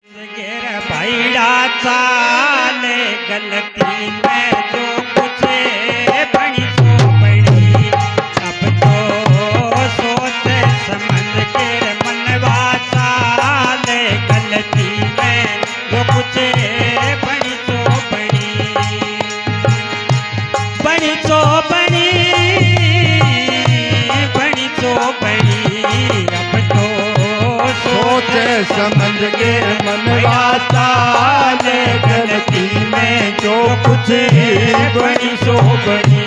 भाईड़ा चाले गलती में जो कुछ बनी सो बनी। अब तो सोच समझ के मनवा चाले गलती में जो कुछ बनी सो बनी। बनी सो बनी, बनी सो बनी। अब तो सोच समझ के मनवा चाले गलती में जो कुछ बनी सो बनी।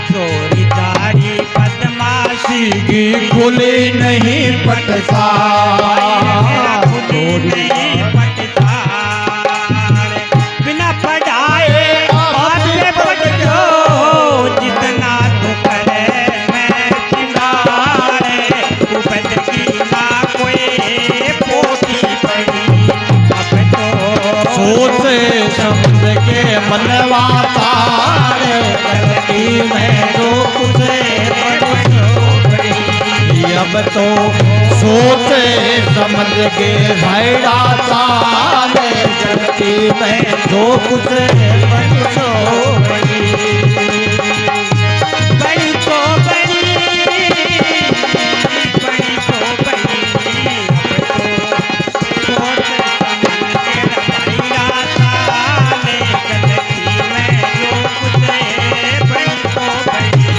चोरीदारी बदमाशी की खुली नहीं पटसा, बिना पढ़ाए आपने पढ़ लो जितना तू करे मैं चिंगारे। उपज की ना कोई पोती पड़ी। अब तो सोच समझ के मनवा तारे गलती में जो कुछ बनी। अब तो सोच समझ के भैया तारे गलती में जो कुछ बनी सो बनी। बड़ी तो बड़ी, बड़ी तो बड़ी। अब तो सोच समझ के भैया तारे गलती में जो कुछ बनी तो बनी।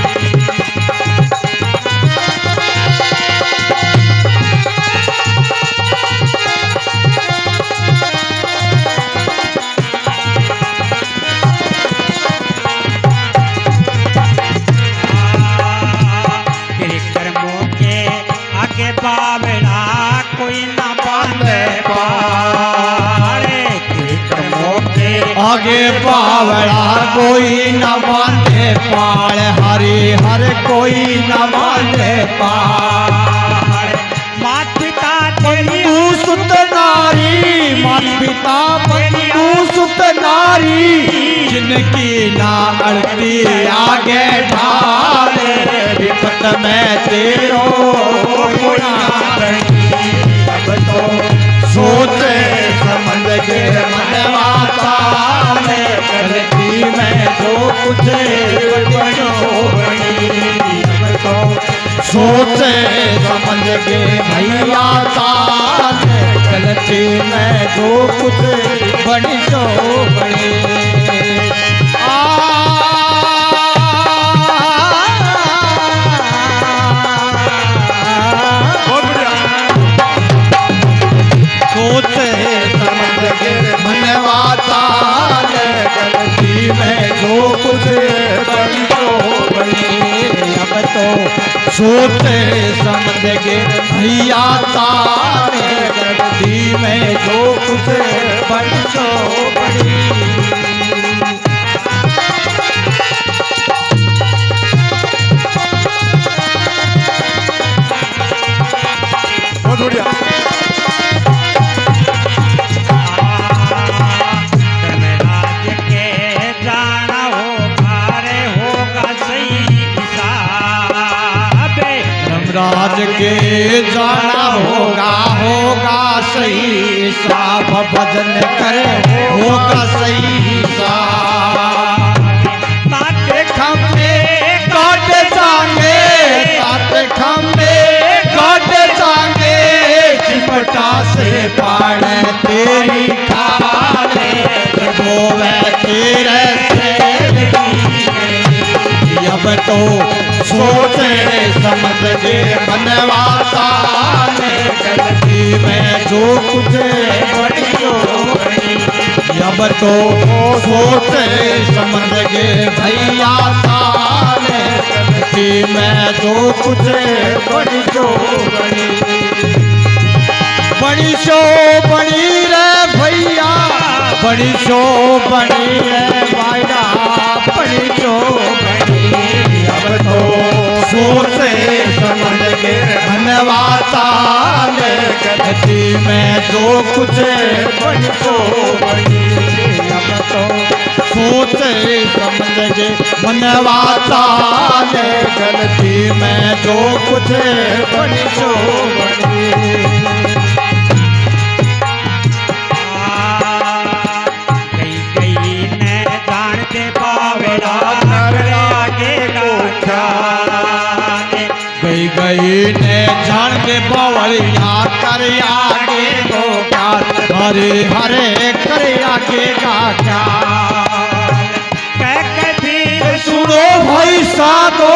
कर्मों के आगे बावड़ा कोई ना बांधे पाड़े। कर्मों के आगे पावड़ा कोई न बांधे पाड़, हरे हर कोई न बांधे पाड़। मात पिता तेरी तू सुत नारी, मात पिता तू सुत नारी, जिनकी ना अड़ती आगे ढाले। विपत में तेरो गुना बनी। अब तो सोच समझ के मनवा तारे गलती में जो कुछ बनी सो बनी। अब तो सोच समझ के भैया तारे गलती में जो कुछ बनी सो बनी। सोच समझ के मनवा तारे गलती में जो कुछ बनी सो बनी। अब तो सोच समझ के भैया तारे गलती में जो कुछ बनी सो बनी। बहुत बढ़िया। धर्मराज के जाना होगा रे होगा सही हिसाब। धर्मराज के जाना होगा, होगा सही हिसाब। भजन करे होगा सही हिसाब। ताते खम्बे काट जाएंगे, ताते खम्बे काट जाएंगे, चिपटा से पाड़ तेरी खाले। वो वह तेरे से अब तो सोच समझ के मनवा तारे गलती में जो कुछ बनी सो बनी। अब तो सोच समझ के भैया तारे गलती में जो कुछ बनी सो बनी। बड़ी सो बनी रे भैया, बड़ी सो बनी रे भाईड़ा, बड़ी सो बनी। अब तो सोच समझ के मनवा तारे गलती में जो कुछ बनी सो बनी। तो सोचे समझ के मनवा चाले गलती में जो कुछ बड़ी सो बड़ी गई गई ने जान के पावेड़ा कर आगे गाछा गई गई ने जान के बवलिया कर आगे को हरे हरे कर आगे का क्या कह कबीर सुनो भाई साधो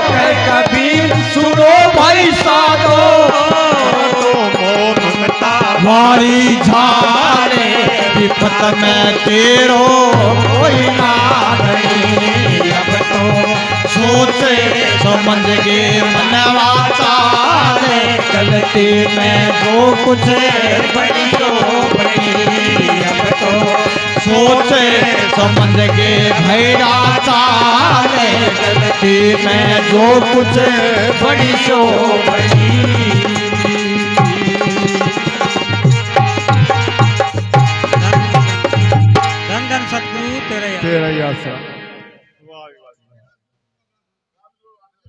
कह कबीर सुनो भाई साधो तो मोहम्मता वारी झाड़े विपत में तेरो कोई ना नहीं अब तो सोचे समझ के मनवा चाले गलती में जो कुछ बड़ी तो बड़ी अब तो सोचे समझ के भैया चाले गलती में जो कुछ बड़ी सो बड़ी धन धन सतगुरु तेरे तेरा ही आशा